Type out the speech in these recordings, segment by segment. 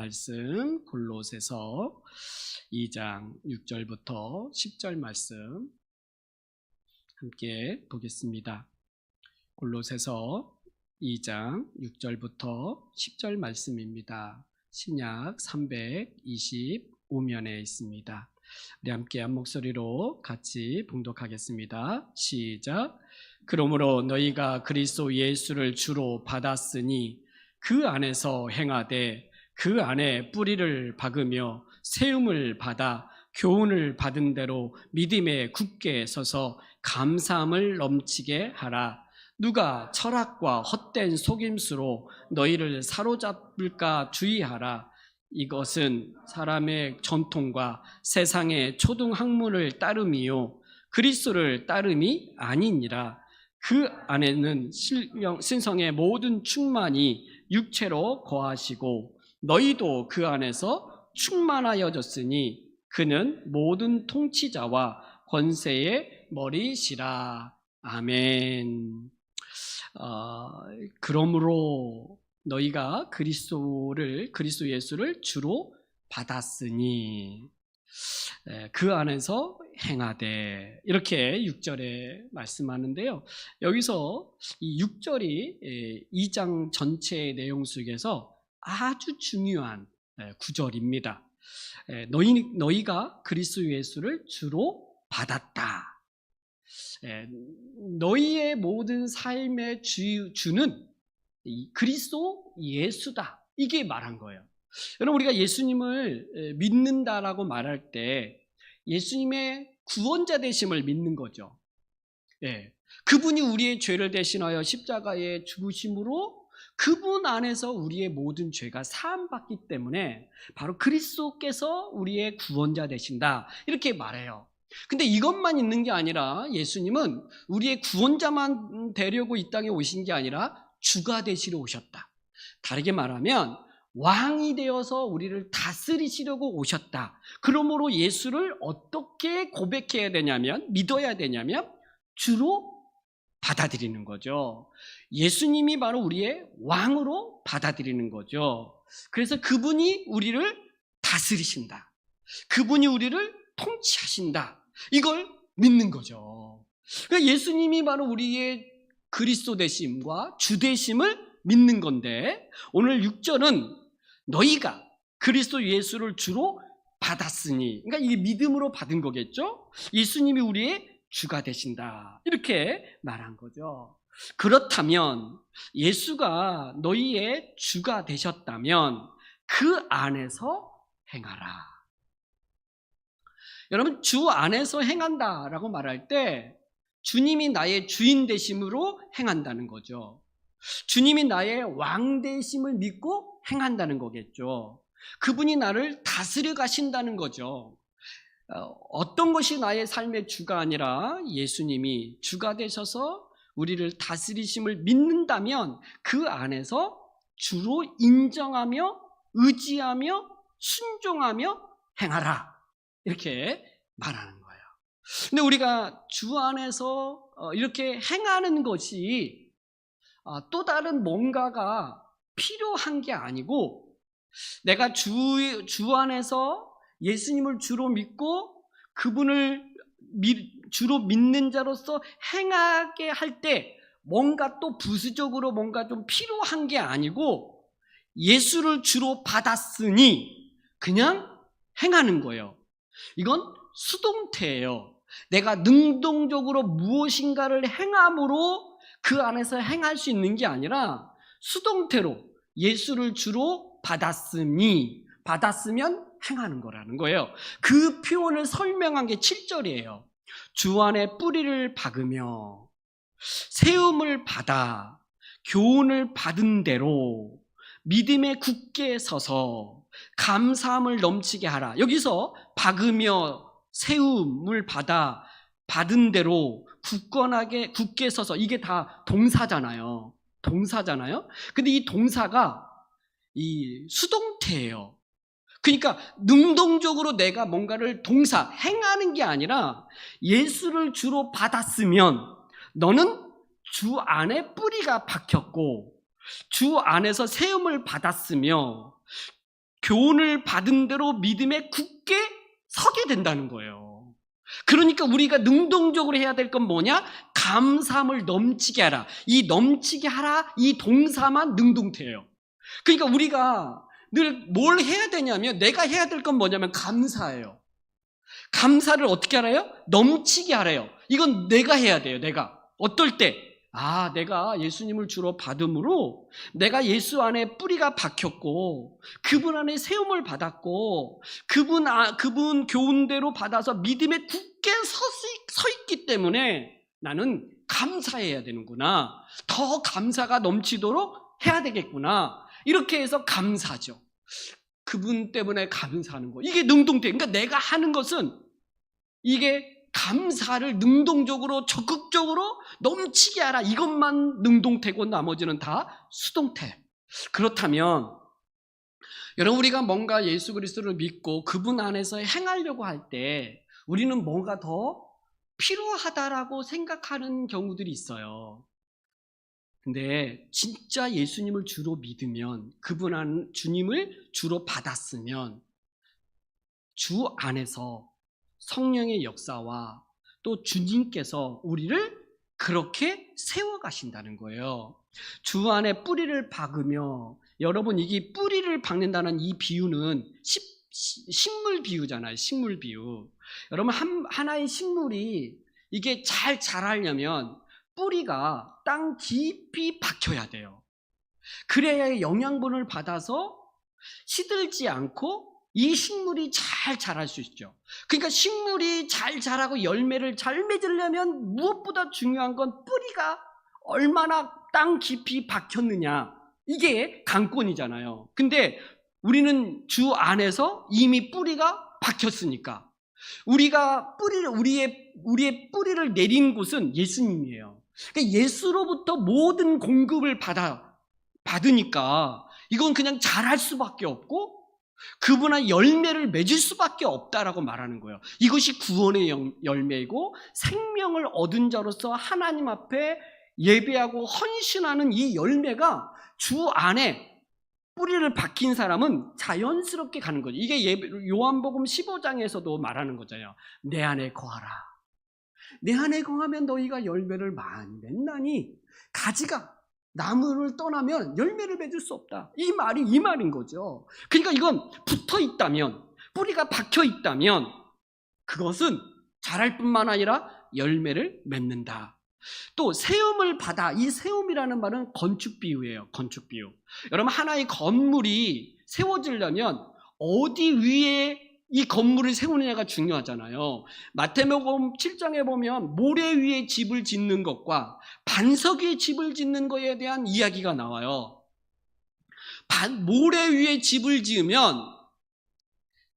말씀 골로새서 2장 6절부터 10절 말씀 함께 보겠습니다. 골로새서 2장 6절부터 10절 말씀입니다. 신약 325면에 있습니다. 우리 함께 한 목소리로 같이 봉독하겠습니다. 시작. 그러므로 너희가 그리스도 예수를 주로 받았으니 그 안에서 행하되 그 안에 뿌리를 박으며 세움을 받아 교훈을 받은 대로 믿음에 굳게 서서 감사함을 넘치게 하라. 누가 철학과 헛된 속임수로 너희를 사로잡을까 주의하라. 이것은 사람의 전통과 세상의 초등학문을 따름이요 그리스도를 따름이 아니니라. 그 안에는 신성의 모든 충만이 육체로 거하시고 너희도 그 안에서 충만하여졌으니 그는 모든 통치자와 권세의 머리시라. 아멘. 그러므로 너희가 그리스도 예수를 주로 받았으니 그 안에서 행하되, 이렇게 6절에 말씀하는데요. 여기서 이 6절이 2장 전체의 내용 속에서 아주 중요한 구절입니다. 너희가 그리스도 예수를 주로 받았다. 너희의 모든 삶의 주는 그리스도 예수다. 이게 말한 거예요. 여러분, 우리가 예수님을 믿는다라고 말할 때 예수님의 구원자 되심을 믿는 거죠. 그분이 우리의 죄를 대신하여 십자가에 죽으심으로 그분 안에서 우리의 모든 죄가 사함받기 때문에 바로 그리스도께서 우리의 구원자 되신다, 이렇게 말해요. 근데 이것만 있는 게 아니라 예수님은 우리의 구원자만 되려고 이 땅에 오신 게 아니라 주가 되시러 오셨다. 다르게 말하면 왕이 되어서 우리를 다스리시려고 오셨다. 그러므로 예수를 어떻게 고백해야 되냐면, 믿어야 되냐면 주로 받아들이는 거죠. 예수님이 바로 우리의 왕으로 받아들이는 거죠. 그래서 그분이 우리를 다스리신다. 그분이 우리를 통치하신다. 이걸 믿는 거죠. 그러니까 예수님이 바로 우리의 그리스도 되심과 주 되심을 믿는 건데, 오늘 6절은 너희가 그리스도 예수를 주로 받았으니, 그러니까 이게 믿음으로 받은 거겠죠. 예수님이 우리의 주가 되신다, 이렇게 말한 거죠. 그렇다면 예수가 너희의 주가 되셨다면 그 안에서 행하라. 여러분, 주 안에서 행한다라고 말할 때 주님이 나의 주인 되심으로 행한다는 거죠. 주님이 나의 왕 되심을 믿고 행한다는 거겠죠. 그분이 나를 다스려 가신다는 거죠. 어떤 것이 나의 삶의 주가 아니라 예수님이 주가 되셔서 우리를 다스리심을 믿는다면 그 안에서 주로 인정하며 의지하며 순종하며 행하라, 이렇게 말하는 거예요. 근데 우리가 주 안에서 이렇게 행하는 것이 또 다른 뭔가가 필요한 게 아니고, 내가 주 안에서 예수님을 주로 믿고 그분을 주로 믿는 자로서 행하게 할 때 뭔가 또 부수적으로 뭔가 좀 필요한 게 아니고, 예수를 주로 받았으니 그냥 행하는 거예요. 이건 수동태예요. 내가 능동적으로 무엇인가를 행함으로 그 안에서 행할 수 있는 게 아니라 수동태로 예수를 주로 받았으면 행하는 거라는 거예요. 그 표현을 설명한 게 7절이에요. 주 안에 뿌리를 박으며 세움을 받아 교훈을 받은 대로 믿음에 굳게 서서 감사함을 넘치게 하라. 여기서 박으며 세움을 받은 대로 굳게 서서, 이게 다 동사잖아요. 근데 이 동사가 이 수동태예요. 그러니까 능동적으로 내가 뭔가를 행하는 게 아니라, 예수를 주로 받았으면 너는 주 안에 뿌리가 박혔고 주 안에서 세움을 받았으며 교훈을 받은 대로 믿음에 굳게 서게 된다는 거예요. 그러니까 우리가 능동적으로 해야 될 건 뭐냐? 감사함을 넘치게 하라. 이 넘치게 하라, 이 동사만 능동태예요. 그러니까 우리가 늘 뭘 해야 되냐면, 내가 해야 될 건 뭐냐면 감사예요. 감사를 어떻게 하라요? 넘치게 하래요. 이건 내가 해야 돼요. 내가 어떨 때, 내가 예수님을 주로 받음으로 내가 예수 안에 뿌리가 박혔고 그분 안에 세움을 받았고 그분 교훈대로 받아서 믿음에 굳게 서 있기 때문에 나는 감사해야 되는구나. 더 감사가 넘치도록 해야 되겠구나. 이렇게 해서 감사죠. 그분 때문에 감사하는 거. 이게 능동태. 그러니까 내가 하는 것은 이게 감사를 능동적으로 적극적으로 넘치게 하라. 이것만 능동태고 나머지는 다 수동태. 그렇다면 여러분, 우리가 뭔가 예수 그리스도를 믿고 그분 안에서 행하려고 할 때 우리는 뭔가 더 필요하다라고 생각하는 경우들이 있어요. 근데 진짜 예수님을 주로 믿으면, 주님을 주로 받았으면 주 안에서 성령의 역사와 또 주님께서 우리를 그렇게 세워가신다는 거예요. 주 안에 뿌리를 박으며, 여러분, 이게 뿌리를 박는다는 이 비유는 식물 비유잖아요. 식물 비유. 여러분, 하나의 식물이 이게 잘 자라려면 뿌리가 땅 깊이 박혀야 돼요. 그래야 영양분을 받아서 시들지 않고 이 식물이 잘 자랄 수 있죠. 그러니까 식물이 잘 자라고 열매를 잘 맺으려면 무엇보다 중요한 건 뿌리가 얼마나 땅 깊이 박혔느냐. 이게 관건이잖아요. 근데 우리는 주 안에서 이미 뿌리가 박혔으니까 우리의 뿌리를 내린 곳은 예수님이에요. 그러니까 예수로부터 모든 공급을 받으니까 이건 그냥 자랄 수밖에 없고 그분의 열매를 맺을 수밖에 없다라고 말하는 거예요. 이것이 구원의 열매이고 생명을 얻은 자로서 하나님 앞에 예배하고 헌신하는 이 열매가 주 안에 뿌리를 박힌 사람은 자연스럽게 가는 거죠. 이게 요한복음 15장에서도 말하는 거잖아요. 내 안에 거하라. 내 안에 거하면 너희가 열매를 많이 맺나니, 가지가 나무를 떠나면 열매를 맺을 수 없다. 이 말인 거죠. 그러니까 이건 붙어 있다면, 뿌리가 박혀 있다면 그것은 자랄 뿐만 아니라 열매를 맺는다. 또 세움을 받아. 이 세움이라는 말은 건축 비유예요. 건축 비유. 여러분, 하나의 건물이 세워지려면 어디 위에 이 건물을 세우느냐가 중요하잖아요. 마태복음 7장에 보면 모래 위에 집을 짓는 것과 반석 위에 집을 짓는 것에 대한 이야기가 나와요. 모래 위에 집을 지으면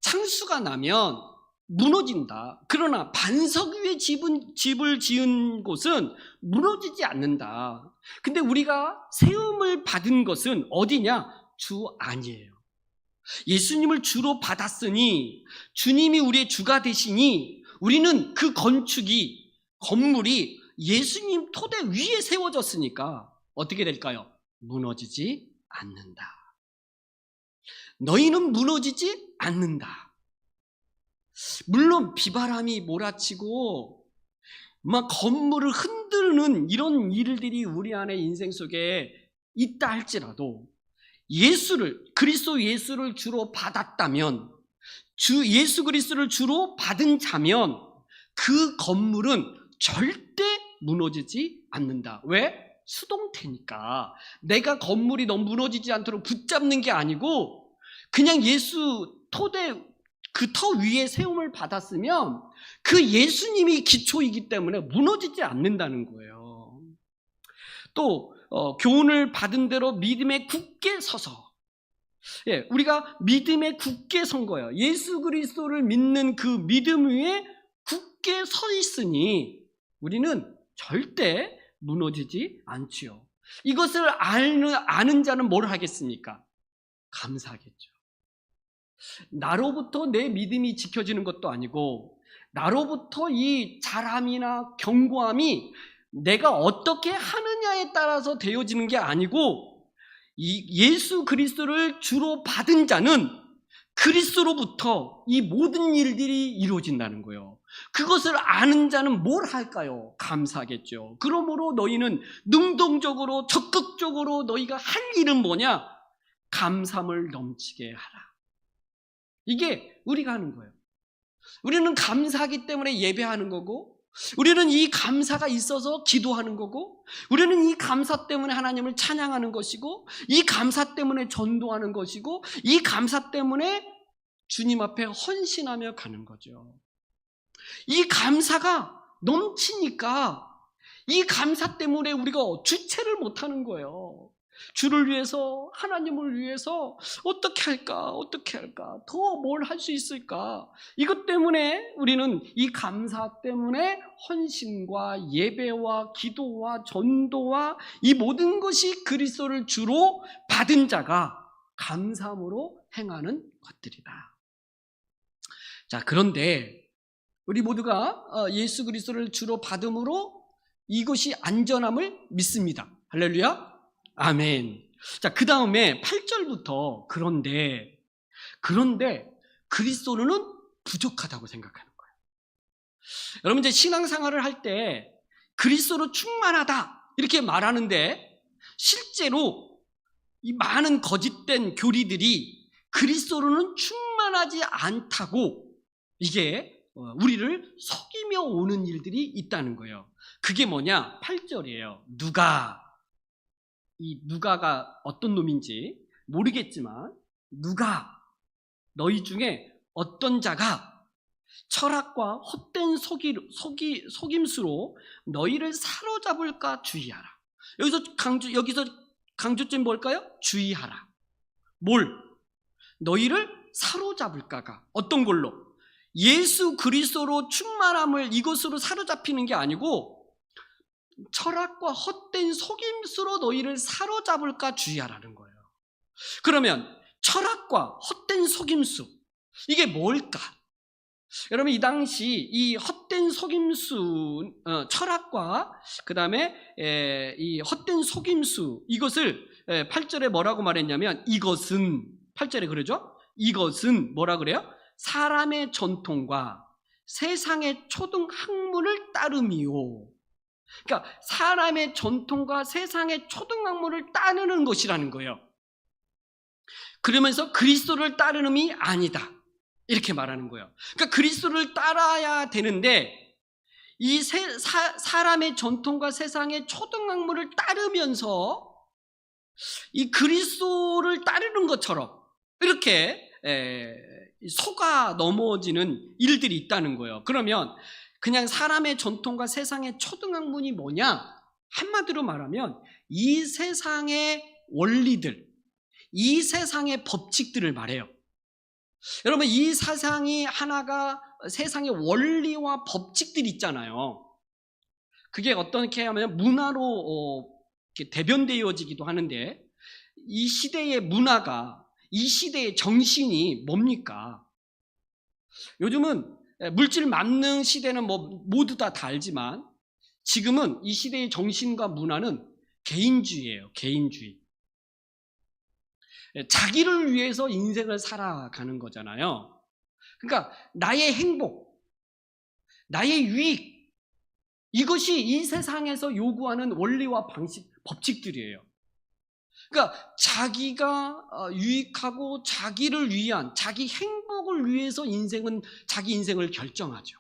창수가 나면 무너진다. 그러나 반석 위에 집을 지은 곳은 무너지지 않는다. 근데 우리가 세움을 받은 것은 어디냐? 주 안이에요. 예수님을 주로 받았으니, 주님이 우리의 주가 되시니 우리는 그 건물이 예수님 토대 위에 세워졌으니까 어떻게 될까요? 무너지지 않는다. 너희는 무너지지 않는다. 물론 비바람이 몰아치고 막 건물을 흔드는 이런 일들이 우리 안에 인생 속에 있다 할지라도 그리스도 예수를 주로 받았다면, 예수 그리스도를 주로 받은 자면 그 건물은 절대 무너지지 않는다. 왜? 수동태니까. 내가 건물이 너무 무너지지 않도록 붙잡는 게 아니고 그냥 예수 토대 그 터 위에 세움을 받았으면 그 예수님이 기초이기 때문에 무너지지 않는다는 거예요. 또 교훈을 받은 대로 믿음에 굳게 서서, 우리가 믿음에 굳게 선 거예요. 예수 그리스도를 믿는 그 믿음 위에 굳게 서 있으니 우리는 절대 무너지지 않지요. 이것을 아는 자는 뭘 하겠습니까? 감사하겠죠. 나로부터 내 믿음이 지켜지는 것도 아니고, 나로부터 이 자람이나 견고함이 내가 어떻게 하느냐에 따라서 되어지는 게 아니고, 이 예수 그리스도를 주로 받은 자는 그리스도로부터 이 모든 일들이 이루어진다는 거예요. 그것을 아는 자는 뭘 할까요? 감사하겠죠. 그러므로 너희는 능동적으로 적극적으로 너희가 할 일은 뭐냐? 감사함을 넘치게 하라. 이게 우리가 하는 거예요. 우리는 감사하기 때문에 예배하는 거고, 우리는 이 감사가 있어서 기도하는 거고, 우리는 이 감사 때문에 하나님을 찬양하는 것이고, 이 감사 때문에 전도하는 것이고, 이 감사 때문에 주님 앞에 헌신하며 가는 거죠. 이 감사가 넘치니까 이 감사 때문에 우리가 주체를 못하는 거예요. 주를 위해서, 하나님을 위해서 어떻게 할까, 더 뭘 할 수 있을까. 이것 때문에 우리는 이 감사 때문에 헌신과 예배와 기도와 전도와 이 모든 것이 그리스도를 주로 받은 자가 감사함으로 행하는 것들이다. 자, 그런데 우리 모두가 예수 그리스도를 주로 받음으로 이것이 안전함을 믿습니다. 할렐루야. 아멘. 자, 그 다음에 8절부터 그런데 그리스도는 부족하다고 생각하는 거예요. 여러분, 이제 신앙생활을 할 때 그리스도로 충만하다 이렇게 말하는데, 실제로 이 많은 거짓된 교리들이 그리스도로는 충만하지 않다고 이게 우리를 속이며 오는 일들이 있다는 거예요. 그게 뭐냐? 8절이에요. 이 누가가 어떤 놈인지 모르겠지만, 누가 너희 중에 어떤 자가 철학과 헛된 속임수로 너희를 사로잡을까 주의하라. 여기서 강조점이 뭘까요? 주의하라. 너희를 사로잡을까가 어떤 걸로? 예수 그리스도로 충만함을 이것으로 사로잡히는 게 아니고, 철학과 헛된 속임수로 너희를 사로잡을까 주의하라는 거예요. 그러면 철학과 헛된 속임수, 이게 뭘까? 여러분, 이 당시 이 헛된 속임수, 철학과 그 다음에 이 헛된 속임수, 이것을 8절에 뭐라고 말했냐면, 8절에 그러죠? 이것은 뭐라 그래요? 사람의 전통과 세상의 초등학문을 따름이요. 그러니까 사람의 전통과 세상의 초등학문을 따르는 것이라는 거예요. 그러면서 그리스도를 따르는이 아니다, 이렇게 말하는 거예요. 그러니까 그리스도를 따라야 되는데, 이 사람의 전통과 세상의 초등학문을 따르면서 이 그리스도를 따르는 것처럼 이렇게 속아 넘어지는 일들이 있다는 거예요. 그러면 그냥 사람의 전통과 세상의 초등학문이 뭐냐? 한마디로 말하면 이 세상의 원리들, 이 세상의 법칙들을 말해요. 여러분, 이 세상이 하나가 세상의 원리와 법칙들이 있잖아요. 그게 어떻게 하면 문화로 대변되어지기도 하는데, 이 시대의 문화가, 이 시대의 정신이 뭡니까? 요즘은 물질 만능 시대는 모두 다 알지만, 지금은 이 시대의 정신과 문화는 개인주의예요. 개인주의. 자기를 위해서 인생을 살아가는 거잖아요. 그러니까 나의 행복, 나의 유익, 이것이 이 세상에서 요구하는 원리와 방식, 법칙들이에요. 그러니까 자기가 유익하고 자기를 위한, 자기 행복을 위해서 자기 인생을 결정하죠.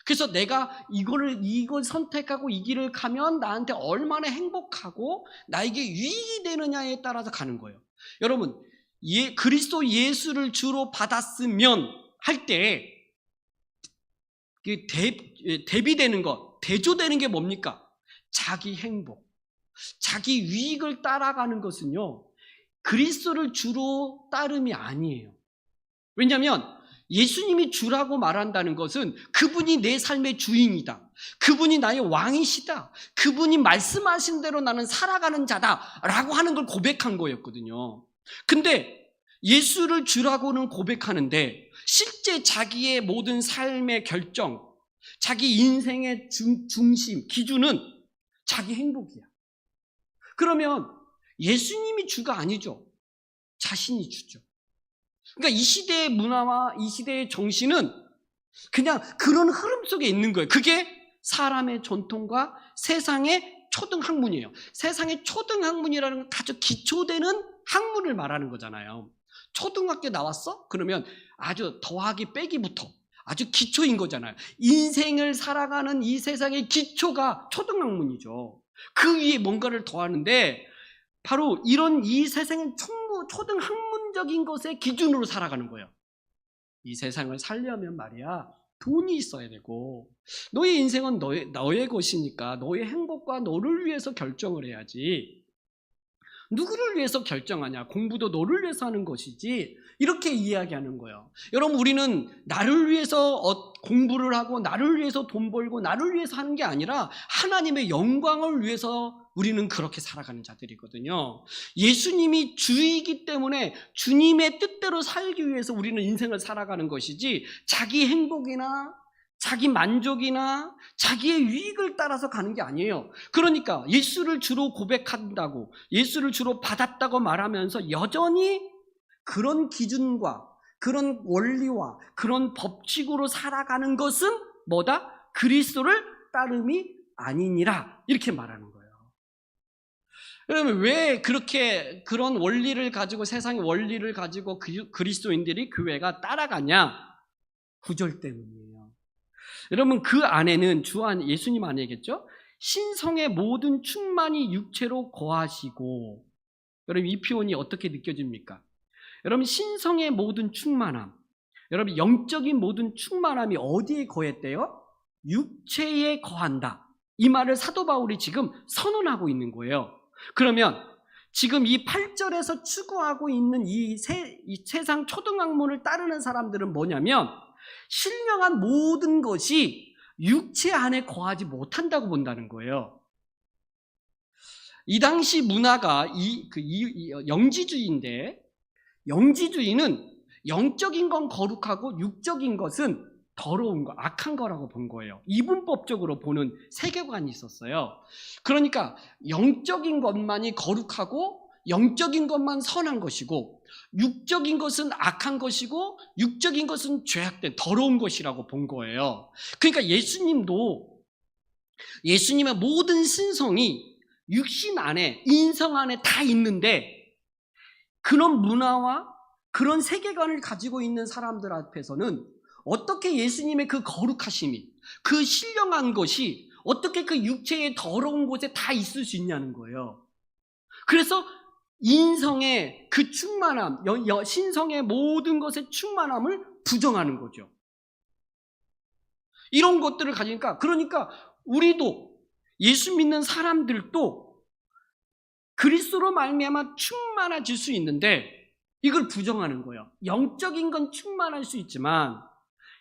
그래서 내가 이걸 선택하고 이 길을 가면 나한테 얼마나 행복하고 나에게 유익이 되느냐에 따라서 가는 거예요. 여러분, 그리스도 예수를 주로 받았으면 할 때 대비되는 것, 대조되는 게 뭡니까? 자기 행복, 자기 유익을 따라가는 것은요, 그리스도를 주로 따름이 아니에요. 왜냐하면 예수님이 주라고 말한다는 것은 그분이 내 삶의 주인이다, 그분이 나의 왕이시다, 그분이 말씀하신 대로 나는 살아가는 자다라고 하는 걸 고백한 거였거든요. 근데 예수를 주라고는 고백하는데 실제 자기의 모든 삶의 결정, 자기 인생의 중심, 기준은 자기 행복이야. 그러면 예수님이 주가 아니죠. 자신이 주죠. 그러니까 이 시대의 문화와 이 시대의 정신은 그냥 그런 흐름 속에 있는 거예요. 그게 사람의 전통과 세상의 초등학문이에요. 세상의 초등학문이라는 건 아주 기초되는 학문을 말하는 거잖아요. 초등학교 나왔어? 그러면 아주 더하기 빼기부터 아주 기초인 거잖아요. 인생을 살아가는 이 세상의 기초가 초등학문이죠. 그 위에 뭔가를 더하는데 바로 이런 이 세상은 전부 초등학문적인 것의 기준으로 살아가는 거예요. 이 세상을 살려면 말이야 돈이 있어야 되고 너의 인생은 너의 것이니까 너의 행복과 너를 위해서 결정을 해야지. 누구를 위해서 결정하냐? 공부도 너를 위해서 하는 것이지. 이렇게 이야기하는 거예요. 여러분, 우리는 나를 위해서 공부를 하고 나를 위해서 돈 벌고 나를 위해서 하는 게 아니라 하나님의 영광을 위해서 우리는 그렇게 살아가는 자들이거든요. 예수님이 주이기 때문에 주님의 뜻대로 살기 위해서 우리는 인생을 살아가는 것이지 자기 행복이나 자기 만족이나 자기의 유익을 따라서 가는 게 아니에요. 그러니까 예수를 주로 고백한다고, 예수를 주로 받았다고 말하면서 여전히 그런 기준과 그런 원리와 그런 법칙으로 살아가는 것은 뭐다? 그리스도를 따름이 아니니라, 이렇게 말하는 거예요. 그러면 왜 그렇게 그런 원리를 가지고, 세상의 원리를 가지고 그리스도인들이 교회가 따라가냐? 9절 때문이에요. 여러분, 그 안에는 예수님 안에겠죠? 신성의 모든 충만이 육체로 거하시고, 여러분 이 표현이 어떻게 느껴집니까? 여러분, 신성의 모든 충만함, 여러분 영적인 모든 충만함이 어디에 거했대요? 육체에 거한다. 이 말을 사도 바울이 지금 선언하고 있는 거예요. 그러면 지금 이 8절에서 추구하고 있는 이 세상 초등학문을 따르는 사람들은 뭐냐면 신령한 모든 것이 육체 안에 거하지 못한다고 본다는 거예요. 이 당시 문화가 영지주의인데, 영지주의는 영적인 건 거룩하고 육적인 것은 더러운 거, 악한 거라고 본 거예요. 이분법적으로 보는 세계관이 있었어요. 그러니까 영적인 것만이 거룩하고 영적인 것만 선한 것이고 육적인 것은 악한 것이고 육적인 것은 죄악된 더러운 것이라고 본 거예요. 그러니까 예수님의 모든 신성이 육신 안에, 인성 안에 다 있는데 그런 문화와 그런 세계관을 가지고 있는 사람들 앞에서는 어떻게 예수님의 그 거룩하심이, 그 신령한 것이 어떻게 그 육체의 더러운 곳에 다 있을 수 있냐는 거예요. 그래서 인성의 그 충만함, 신성의 모든 것의 충만함을 부정하는 거죠. 이런 것들을 가지니까, 그러니까 우리도, 예수 믿는 사람들도 그리스도로 말미암아 충만해질 수 있는데 이걸 부정하는 거예요. 영적인 건 충만할 수 있지만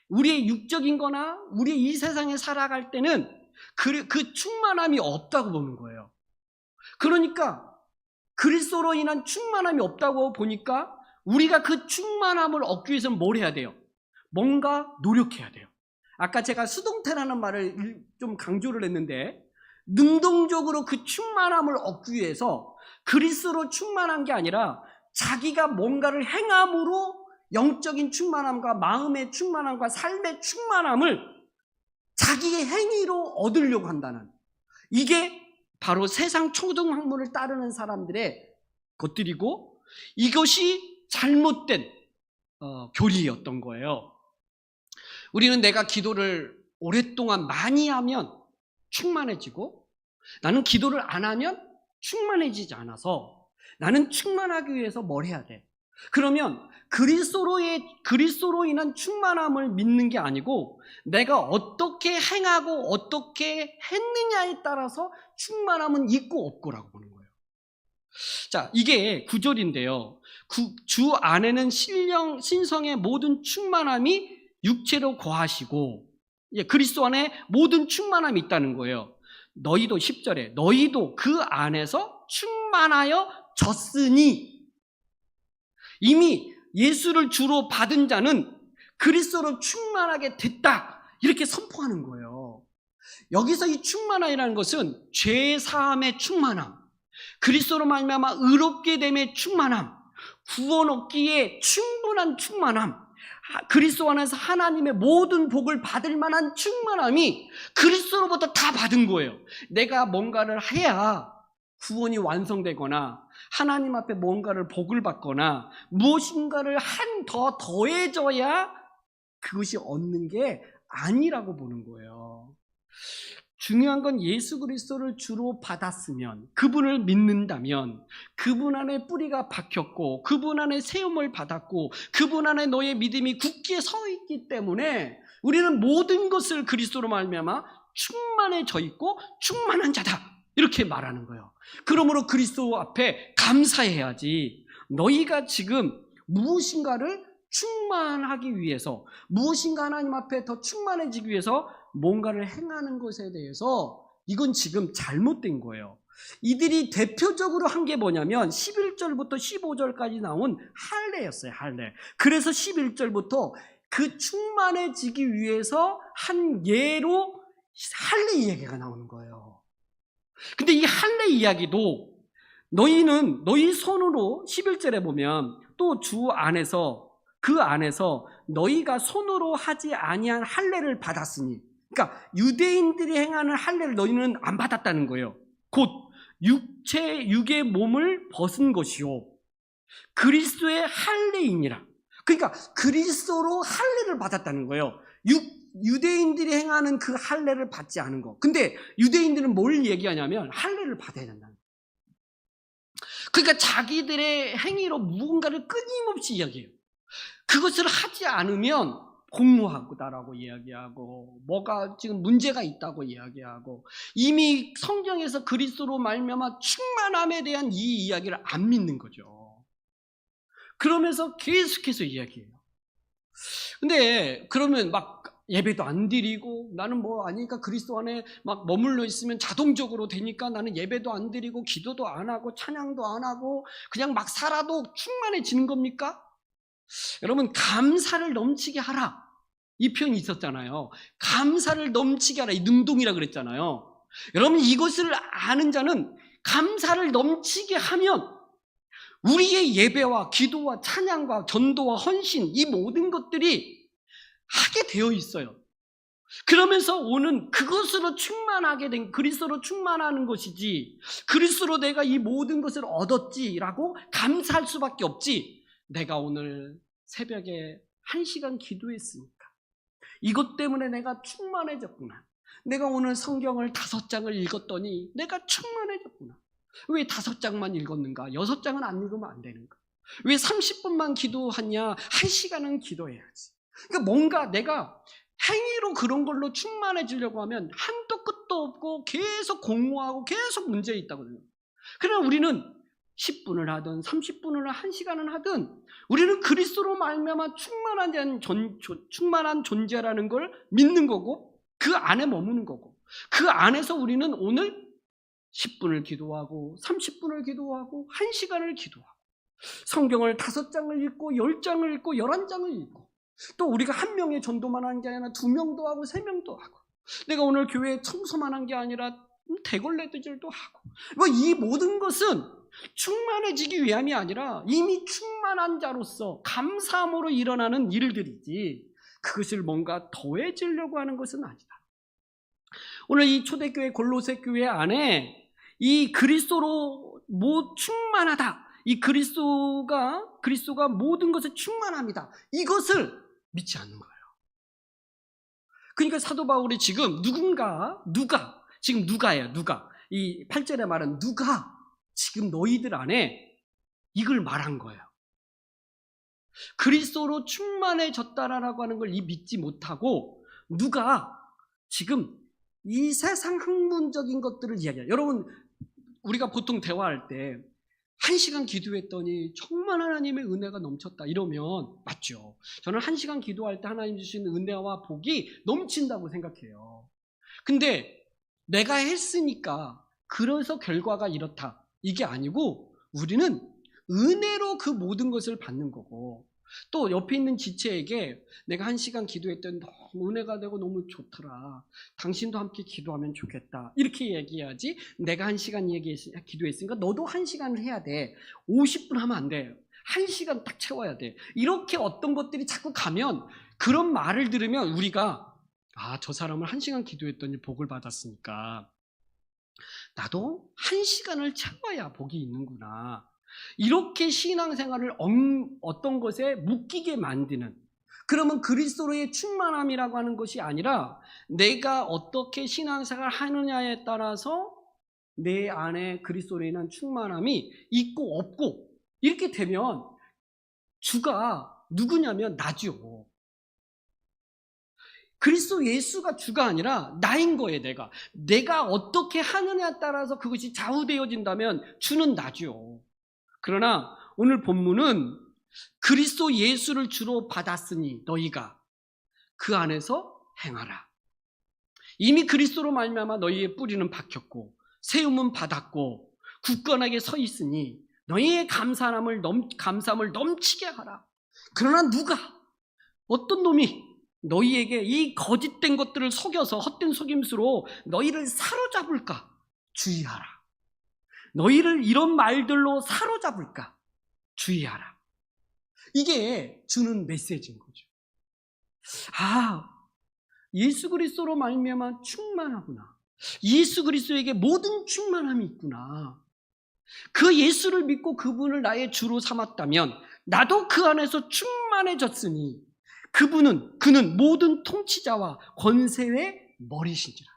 우리의 육적인 거나 우리의 이 세상에 살아갈 때는 그 충만함이 없다고 보는 거예요. 그러니까 그리스도로 인한 충만함이 없다고 보니까 우리가 그 충만함을 얻기 위해서는 뭘 해야 돼요? 뭔가 노력해야 돼요. 아까 제가 수동태라는 말을 좀 강조를 했는데, 능동적으로 그 충만함을 얻기 위해서 그리스도로 충만한 게 아니라 자기가 뭔가를 행함으로 영적인 충만함과 마음의 충만함과 삶의 충만함을 자기의 행위로 얻으려고 한다는, 이게 바로 세상 초등학문을 따르는 사람들의 것들이고 이것이 잘못된 교리였던 거예요. 우리는 내가 기도를 오랫동안 많이 하면 충만해지고 나는 기도를 안 하면 충만해지지 않아서 나는 충만하기 위해서 뭘 해야 돼? 그러면 그리스도로 인한 충만함을 믿는 게 아니고 내가 어떻게 행하고 어떻게 했느냐에 따라서 충만함은 있고 없고라고 보는 거예요. 자, 이게 9절인데요. 주 안에는 신성의 모든 충만함이 육체로 거하시고, 그리스도 안에 모든 충만함이 있다는 거예요. 너희도 10절에 너희도 그 안에서 충만하여 졌으니, 이미 예수를 주로 받은 자는 그리스도로 충만하게 됐다, 이렇게 선포하는 거예요. 여기서 이 충만함이라는 것은 죄 사함의 충만함, 그리스도로 말미암아 의롭게 됨의 충만함, 구원 얻기에 충분한 충만함, 그리스도 안에서 하나님의 모든 복을 받을 만한 충만함이 그리스도로부터 다 받은 거예요. 내가 뭔가를 해야 구원이 완성되거나 하나님 앞에 뭔가를 복을 받거나 무엇인가를 더 더해져야 그것이 얻는 게 아니라고 보는 거예요. 중요한 건 예수 그리스도를 주로 받았으면, 그분을 믿는다면, 그분 안에 뿌리가 박혔고 그분 안에 세움을 받았고 그분 안에 너의 믿음이 굳게 서 있기 때문에 우리는 모든 것을 그리스도로 말미암아 충만해져 있고 충만한 자다, 이렇게 말하는 거예요. 그러므로 그리스도 앞에 감사해야지. 너희가 지금 무엇인가를 충만하기 위해서, 무엇인가 하나님 앞에 더 충만해지기 위해서 뭔가를 행하는 것에 대해서 이건 지금 잘못된 거예요. 이들이 대표적으로 한 게 뭐냐면 11절부터 15절까지 나온 할례였어요. 할례. 그래서 11절부터 그 충만해지기 위해서 한 예로 할례 이야기가 나오는 거예요. 근데 이 할례 이야기도 너희는 너희 손으로 11절에 보면 또 주 안에서 그 안에서 너희가 손으로 하지 아니한 할례를 받았으니, 그러니까 유대인들이 행하는 할례를 너희는 안 받았다는 거예요. 곧 육의 몸을 벗은 것이요 그리스도의 할례이니라. 그러니까 그리스도로 할례를 받았다는 거예요. 유대인들이 행하는 그 할례를 받지 않은 거. 근데 유대인들은 뭘 얘기하냐면 할례를 받아야 된다는 거예요. 그러니까 자기들의 행위로 무언가를 끊임없이 이야기해요. 그것을 하지 않으면 공로하다라고 이야기하고 뭐가 지금 문제가 있다고 이야기하고, 이미 성경에서 그리스도로 말미암아 충만함에 대한 이 이야기를 안 믿는 거죠. 그러면서 계속해서 이야기해요. 근데 그러면 막 예배도 안 드리고, 나는 뭐 아니니까 그리스도 안에 막 머물러 있으면 자동적으로 되니까 나는 예배도 안 드리고 기도도 안 하고 찬양도 안 하고 그냥 막 살아도 충만해지는 겁니까? 여러분, 감사를 넘치게 하라, 이 표현이 있었잖아요. 감사를 넘치게 하라, 이 능동이라 그랬잖아요. 여러분, 이것을 아는 자는 감사를 넘치게 하면 우리의 예배와 기도와 찬양과 전도와 헌신, 이 모든 것들이 하게 되어 있어요. 그러면서 오는 그것으로 충만하게 된, 그리스도로 충만하는 것이지, 그리스도로 내가 이 모든 것을 얻었지라고 감사할 수밖에 없지. 내가 오늘 새벽에 1시간 기도했으니까 이것 때문에 내가 충만해졌구나. 내가 오늘 성경을 5장을 읽었더니 내가 충만해졌구나. 왜 5장만 읽었는가? 6장은 안 읽으면 안 되는가? 왜 30분만 기도하냐? 1시간은 기도해야지. 그러니까 뭔가 내가 행위로 그런 걸로 충만해지려고 하면 한도 끝도 없고 계속 공모하고 계속 문제 있다고 해요. 그러나 우리는 10분을 하든 30분을 1시간을 하든 우리는 그리스도로 말미암아 충만한 존재라는 걸 믿는 거고, 그 안에 머무는 거고, 그 안에서 우리는 오늘 10분을 기도하고 30분을 기도하고 1시간을 기도하고 성경을 5장을 읽고 10장을 읽고 11장을 읽고, 또 우리가 한 명의 전도만 하는 게 아니라 2명도 하고 3명도 하고, 내가 오늘 교회 청소만 한 게 아니라 대걸레질도 하고, 이 모든 것은 충만해지기 위함이 아니라 이미 충만한 자로서 감사함으로 일어나는 일들이지, 그것을 뭔가 더해지려고 하는 것은 아니다. 오늘 이 초대교회 골로새 교회 안에 이 그리스도로 충만하다, 이 그리스도가 모든 것에 충만합니다, 이것을 믿지 않는 거예요. 그러니까 사도 바울이 지금 누가 이 8절에 말은 누가 지금 너희들 안에 이걸 말한 거예요. 그리스도로 충만해졌다라고 하는 걸 믿지 못하고 누가 지금 이 세상 학문적인 것들을 이야기해요. 여러분, 우리가 보통 대화할 때 1시간 기도했더니 정말 하나님의 은혜가 넘쳤다 이러면 맞죠. 저는 1시간 기도할 때 하나님 주시는 은혜와 복이 넘친다고 생각해요. 근데 내가 했으니까 그래서 결과가 이렇다, 이게 아니고 우리는 은혜로 그 모든 것을 받는 거고, 또 옆에 있는 지체에게 내가 1시간 기도했더니 너무 은혜가 되고 너무 좋더라, 당신도 함께 기도하면 좋겠다, 이렇게 얘기해야지. 내가 1시간 기도했으니까 너도 1시간을 해야 돼, 50분 하면 안 돼, 1시간 딱 채워야 돼. 이렇게 어떤 것들이 자꾸 가면 그런 말을 들으면 우리가 저 사람을 1시간 기도했더니 복을 받았으니까 나도 1시간을 채워야 복이 있는구나. 이렇게 신앙생활을 어떤 것에 묶이게 만드는, 그러면 그리스도로의 충만함이라고 하는 것이 아니라 내가 어떻게 신앙생활을 하느냐에 따라서 내 안에 그리스도로 인한 충만함이 있고 없고 이렇게 되면 주가 누구냐면 나죠. 그리스도 예수가 주가 아니라 나인 거예요. 내가 어떻게 하느냐에 따라서 그것이 좌우되어진다면 주는 나죠. 그러나 오늘 본문은 그리스도 예수를 주로 받았으니 너희가 그 안에서 행하라. 이미 그리스도로 말미암아 너희의 뿌리는 박혔고 세움은 받았고 굳건하게 서 있으니 너희의 감사함을 넘치게 하라. 그러나 누가, 어떤 놈이 너희에게 이 거짓된 것들을 속여서 헛된 속임수로 너희를 사로잡을까 주의하라. 너희를 이런 말들로 사로잡을까 주의하라. 이게 주는 메시지인 거죠. 예수 그리스도로 말미암아 충만하구나. 예수 그리스도에게 모든 충만함이 있구나. 그 예수를 믿고 그분을 나의 주로 삼았다면 나도 그 안에서 충만해졌으니 그는 모든 통치자와 권세의 머리신지라.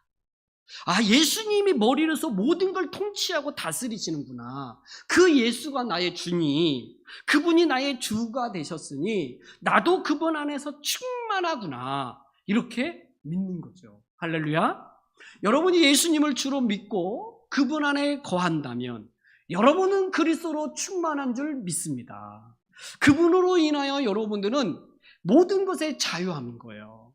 예수님이 머리로서 모든 걸 통치하고 다스리시는구나. 그 예수가 나의 주니, 그분이 나의 주가 되셨으니 나도 그분 안에서 충만하구나. 이렇게 믿는 거죠. 할렐루야. 여러분이 예수님을 주로 믿고 그분 안에 거한다면 여러분은 그리스도로 충만한 줄 믿습니다. 그분으로 인하여 여러분들은 모든 것에 자유함인 거예요.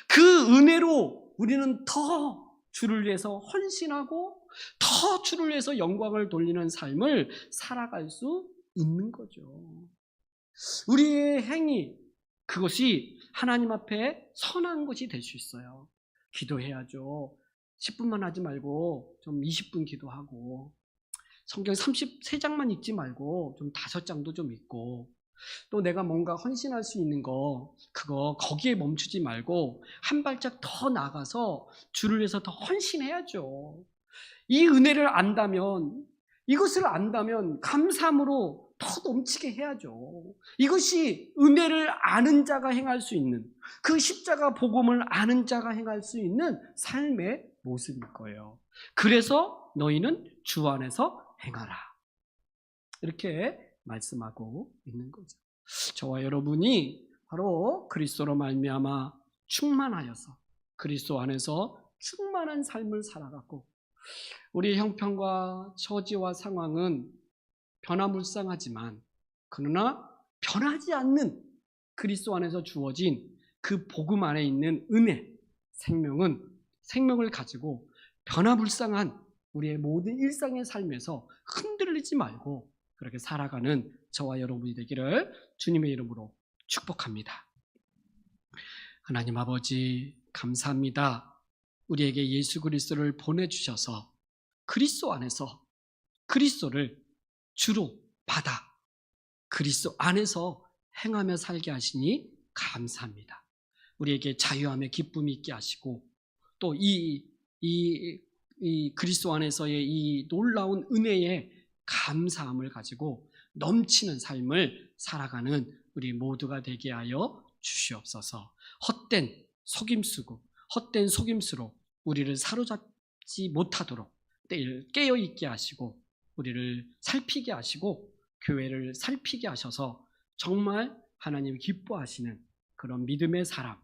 그 은혜로 우리는 더 주를 위해서 헌신하고 더 주를 위해서 영광을 돌리는 삶을 살아갈 수 있는 거죠. 우리의 행위, 그것이 하나님 앞에 선한 것이 될 수 있어요. 기도해야죠. 10분만 하지 말고 좀 20분 기도하고, 성경 33장만 읽지 말고 좀 5장도 좀 읽고, 또 내가 뭔가 헌신할 수 있는 그거 거기에 멈추지 말고 한 발짝 더 나가서 주를 위해서 더 헌신해야죠. 이 은혜를 안다면, 이것을 안다면 감사함으로 더 넘치게 해야죠. 이것이 은혜를 아는 자가 행할 수 있는, 그 십자가 복음을 아는 자가 행할 수 있는 삶의 모습일 거예요. 그래서 너희는 주 안에서 행하라. 이렇게 말씀하고 있는 거죠. 저와 여러분이 바로 그리스도로 말미암아 충만하여서 그리스도 안에서 충만한 삶을 살아가고, 우리의 형편과 처지와 상황은 변화무쌍하지만 그러나 변하지 않는 그리스도 안에서 주어진 그 복음 안에 있는 은혜, 생명을 가지고 변화무쌍한 우리의 모든 일상의 삶에서 흔들리지 말고 그렇게 살아가는 저와 여러분이 되기를 주님의 이름으로 축복합니다. 하나님 아버지, 감사합니다. 우리에게 예수 그리스도를 보내주셔서 그리스도 안에서 그리스도를 주로 받아 그리스도 안에서 행하며 살게 하시니 감사합니다. 우리에게 자유함의 기쁨이 있게 하시고, 또 이 그리스도 안에서의 이 놀라운 은혜의 감사함을 가지고 넘치는 삶을 살아가는 우리 모두가 되게 하여 주시옵소서. 헛된 속임수로 우리를 사로잡지 못하도록 깨어있게 하시고, 우리를 살피게 하시고 교회를 살피게 하셔서 정말 하나님이 기뻐하시는 그런 믿음의 사람,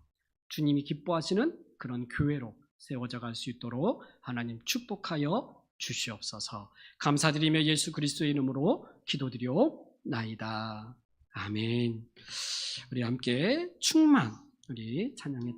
주님이 기뻐하시는 그런 교회로 세워져 갈 수 있도록 하나님 축복하여 주시옵소서. 감사드리며 예수 그리스도의 이름으로 기도드리옵나이다. 아멘. 우리 함께 충만, 우리 찬양의